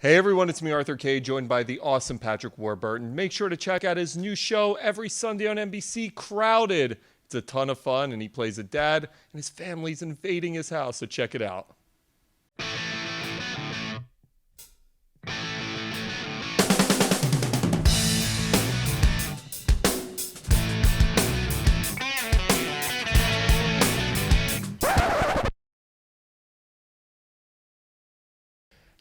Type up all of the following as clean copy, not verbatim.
Hey everyone, it's me, Arthur Kade, joined by the awesome Patrick Warburton. Make sure to check out his new show every Sunday on NBC, Crowded. It's a ton of fun, and he plays a dad, and his family's invading his house, so check it out.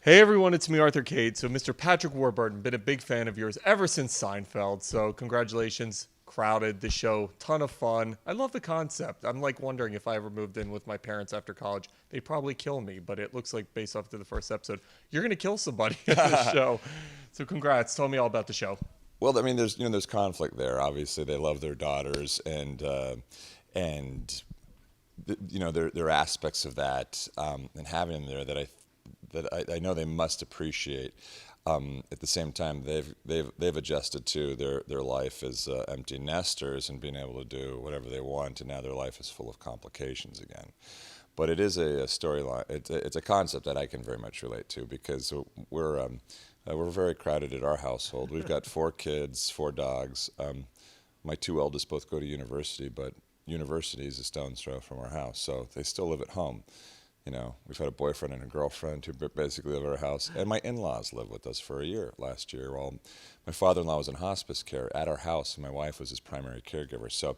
Hey everyone, it's me, Arthur Kade. So Mr. Patrick Warburton, been a big fan of yours ever since Seinfeld. So congratulations, Crowded, the show, ton of fun. I love the concept. I'm like wondering if I ever moved in with my parents after college, they'd probably kill me. But it looks like based off to the first episode, you're gonna kill somebody in the show. So congrats. Tell me all about the show. Well, I mean, there's conflict there. Obviously, they love their daughters, and there are aspects of that and having them there that I know they must appreciate. At the same time, they've adjusted to their life as empty nesters and being able to do whatever they want, and now their life is full of complications again. But it is a storyline. It's a concept that I can very much relate to because we're very crowded at our household. We've got 4 kids, 4 dogs. My 2 eldest both go to university, but university is a stone's throw from our house, so they still live at home. You know, we've had a boyfriend and a girlfriend who basically live at our house, and my in-laws lived with us for a year last year while my father-in-law was in hospice care at our house, and my wife was his primary caregiver. So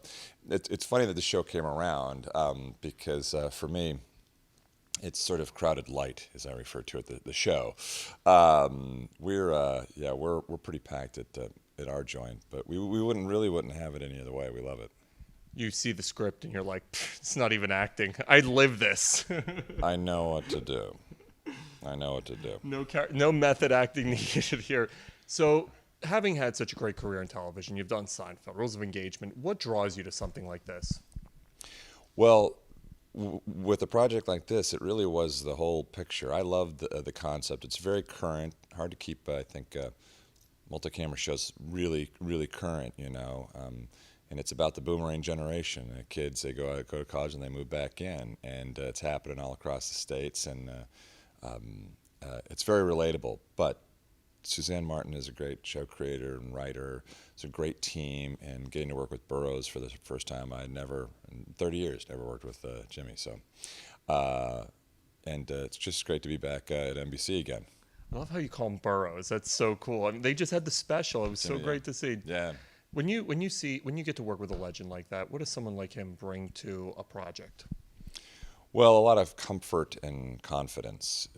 it's funny that the show came around because for me, it's sort of crowded light, as I refer to it, the show. We're pretty packed at our joint, but we wouldn't have it any other way. We love it. You see the script and you're like, it's not even acting. I live this. I know what to do. No method acting needed here. So, having had such a great career in television, you've done Seinfeld, Rules of Engagement. What draws you to something like this? Well, with a project like this, it really was the whole picture. I love the concept. It's very current, hard to keep, I think, multi-camera shows really, really current, you know. And it's about the boomerang generation. Kids, they go to college and they move back in, and it's happening all across the states, and it's very relatable. But Suzanne Martin is a great show creator and writer. It's a great team, and getting to work with Burrows for the first time, I never, in 30 years, never worked with Jimmy. So, it's just great to be back at NBC again. I love how you call him Burrows. That's so cool. I mean, they just had the special. It was so great to see. Yeah. When you get to work with a legend like that, what does someone like him bring to a project? Well, a lot of comfort and confidence.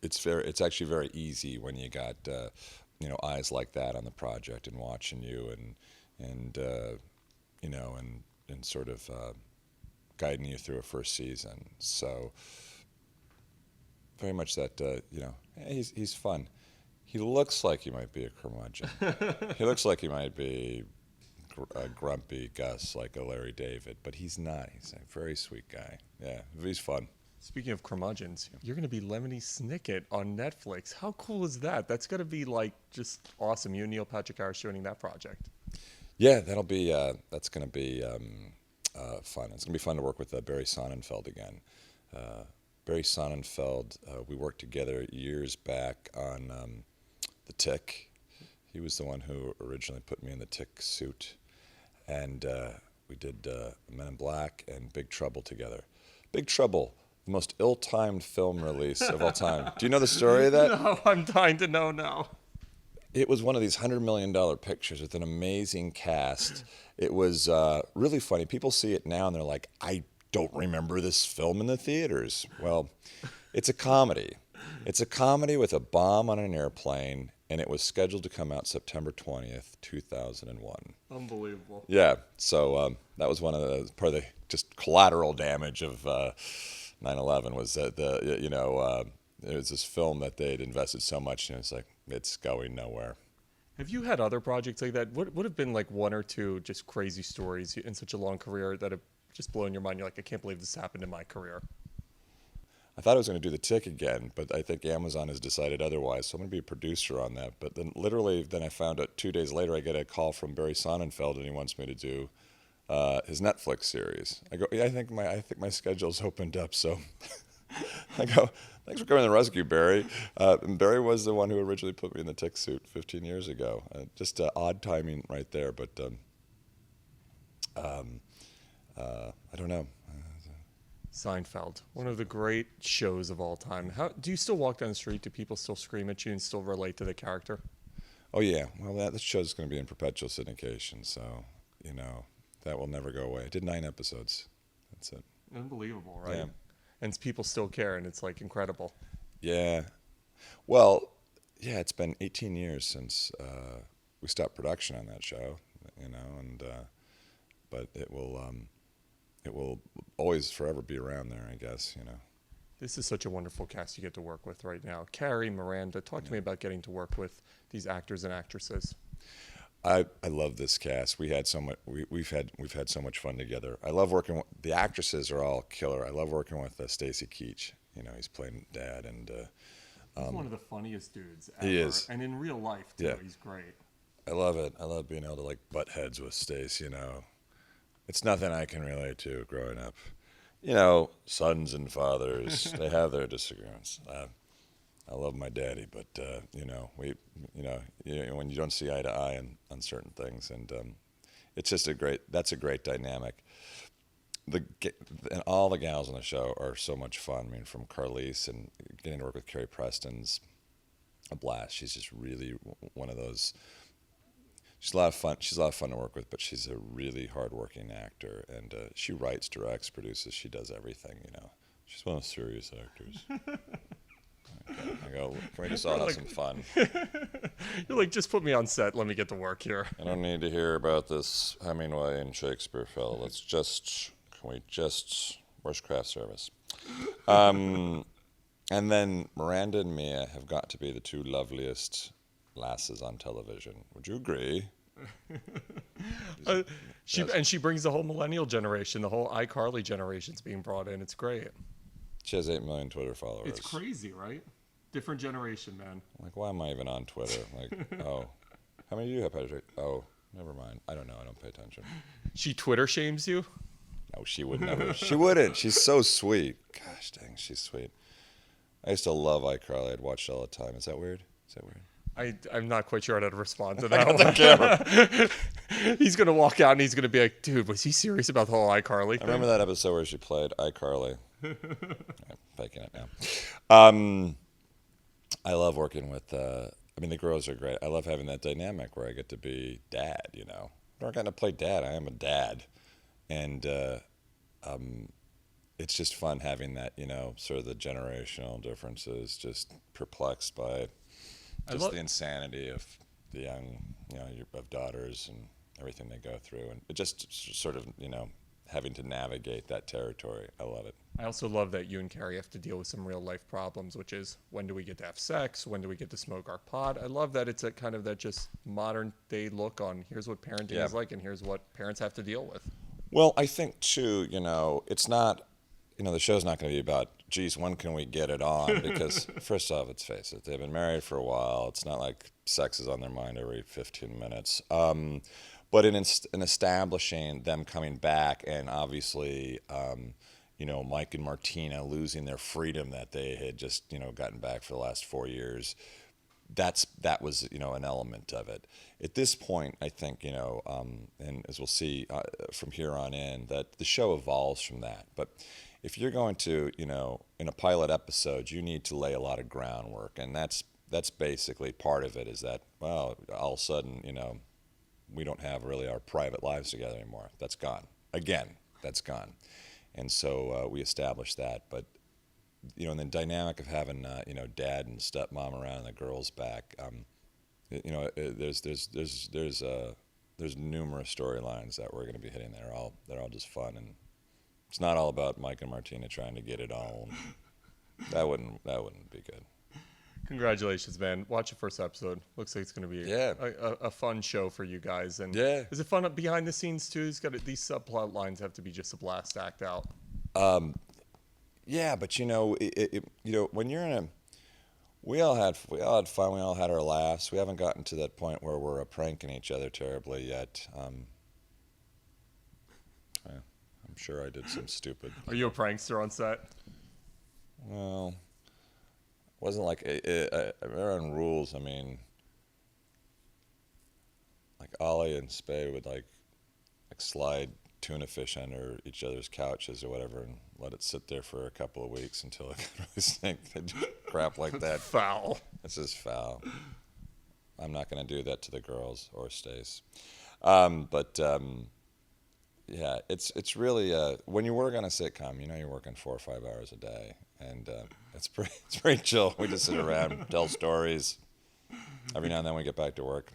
It's actually very easy when you got eyes like that on the project and watching you and sort of guiding you through a first season. So very much that he's fun. He looks like he might be a curmudgeon. He looks like he might be a grumpy Gus, like a Larry David, but he's not. He's a very sweet guy. Yeah, he's fun. Speaking of curmudgeons, you're going to be Lemony Snicket on Netflix. How cool is that? That's going to be like just awesome. You and Neil Patrick Harris joining that project. Yeah, that's going to be fun. It's going to be fun to work with Barry Sonnenfeld again. Barry Sonnenfeld, we worked together years back on The Tick. He was the one who originally put me in the Tick suit, and we did Men in Black and Big Trouble together. Big Trouble, the most ill-timed film release of all time. Do you know the story of that? No, I'm dying to know now. It was one of these $100 million pictures with an amazing cast. It was really funny. People see it now and they're like, I don't remember this film in the theaters. Well, it's a comedy. It's a comedy with a bomb on an airplane, and it was scheduled to come out September 20th, 2001. Unbelievable. Yeah, so that was part of the just collateral damage of 9/11 was that it was this film that they'd invested so much in. It's like, it's going nowhere. Have you had other projects like that? What would have been like 1 or 2 just crazy stories in such a long career that have just blown your mind? You're like, I can't believe this happened in my career. I thought I was going to do The Tick again, but I think Amazon has decided otherwise, so I'm going to be a producer on that. But then I found out 2 days later, I get a call from Barry Sonnenfeld, and he wants me to do his Netflix series. I go, yeah, I think my schedule's opened up, so I go, thanks for coming to the rescue, Barry. And Barry was the one who originally put me in the tick suit 15 years ago. Just odd timing right there, but I don't know. Seinfeld, one of the great shows of all time. How do you still walk down the street? Do people still scream at you and still relate to the character? Oh yeah, well that show's going to be in perpetual syndication, so that will never go away. I did 9 episodes. That's it. Unbelievable, right? Yeah. And people still care, and it's like incredible. Yeah. Well, yeah, it's been 18 years since we stopped production on that show, and but it will always forever be around there, I guess. This is such a wonderful cast you get to work with right now. Carrie, Miranda, talk to me about getting to work with these actors and actresses. I love this cast. We've had so much fun together. I love working with the actresses are all killer. I love working with Stacy Keach. He's playing Dad, and he's one of the funniest dudes ever. He is, and in real life too. Yeah. He's great. I love it. I love being able to butt heads with Stace. It's nothing I can relate to growing up. Sons and fathers, they have their disagreements. I love my daddy, but when you don't see eye to eye on certain things, and it's just that's a great dynamic. And all the gals on the show are so much fun. I mean, from Carlise and getting to work with Carrie Preston's a blast. She's just really one of those. She's a lot of fun. She's a lot of fun to work with, but she's a really hardworking actor, and she writes, directs, produces. She does everything. She's one of those serious actors. I go, can we just all have some fun? You're like, just put me on set. Let me get to work here. I don't need to hear about this Hemingway and Shakespeare fellow. Where's craft service? And then Miranda and Mia have got to be the 2 loveliest lasses on television. Would you agree? She brings the whole millennial generation, the whole iCarly generation's being brought in. It's great. She has 8 million Twitter followers. It's crazy, right? Different generation, man. Why am I even on Twitter? Oh, how many do you have, Patrick? Oh, never mind. I don't know. I don't pay attention. She Twitter shames you? No, she would never. She wouldn't. She's so sweet. Gosh dang, she's sweet. I used to love iCarly. I'd watch it all the time. Is that weird? I'm not quite sure how to respond to that one. He's going to walk out and he's going to be like, dude, was he serious about the whole iCarly thing? I remember that episode where she played iCarly. I'm faking it now. I love working with, the girls are great. I love having that dynamic where I get to be dad, I'm not going to play dad. I am a dad. And it's just fun having that, sort of the generational differences, just perplexed by the insanity of the young, of daughters and everything they go through. And it just sort of, having to navigate that territory. I love it. I also love that you and Carrie have to deal with some real life problems, which is when do we get to have sex? When do we get to smoke our pot? I love that it's a kind of that just modern day look on here's what parenting is like and here's what parents have to deal with. Well, I think too, it's not, the show's not going to be about, geez, when can we get it on? Because first off, let's face it, they've been married for a while. It's not like sex is on their mind every 15 minutes. But in establishing them coming back and obviously, Mike and Martina losing their freedom that they had just, gotten back for the last 4 years, that was, an element of it. At this point, I think, and as we'll see from here on in, that the show evolves from that. But if you're going to, in a pilot episode, you need to lay a lot of groundwork, and that's basically part of it. Is that, well, all of a sudden, we don't have really our private lives together anymore. That's gone. Again, that's gone. And so we established that. But, and the dynamic of having, dad and stepmom around and the girls back, there's numerous storylines that we're going to be hitting. They're all just fun, and it's not all about Mike and Martina trying to get it on. That wouldn't be good. Congratulations, man. Watch the first episode. Looks like it's going to be a fun show for you guys. And is it fun behind the scenes too? These subplot lines have to be just a blast to act out. Yeah, but when you're in a, we all had fun. We all had our laughs. We haven't gotten to that point where we're pranking each other terribly yet. I'm sure I did some stupid. Are you a prankster on set? well, wasn't like remember on Rules. I mean, like Ollie and Spade would like slide tuna fish under each other's couches or whatever and let it sit there for a couple of weeks until it could really sink. They do crap like that. Foul. This is foul. I'm not going to do that to the girls or Stace. Yeah, it's really when you work on a sitcom, you know you're working 4 or 5 hours a day, and it's pretty chill. We just sit around, tell stories. Every now and then we get back to work.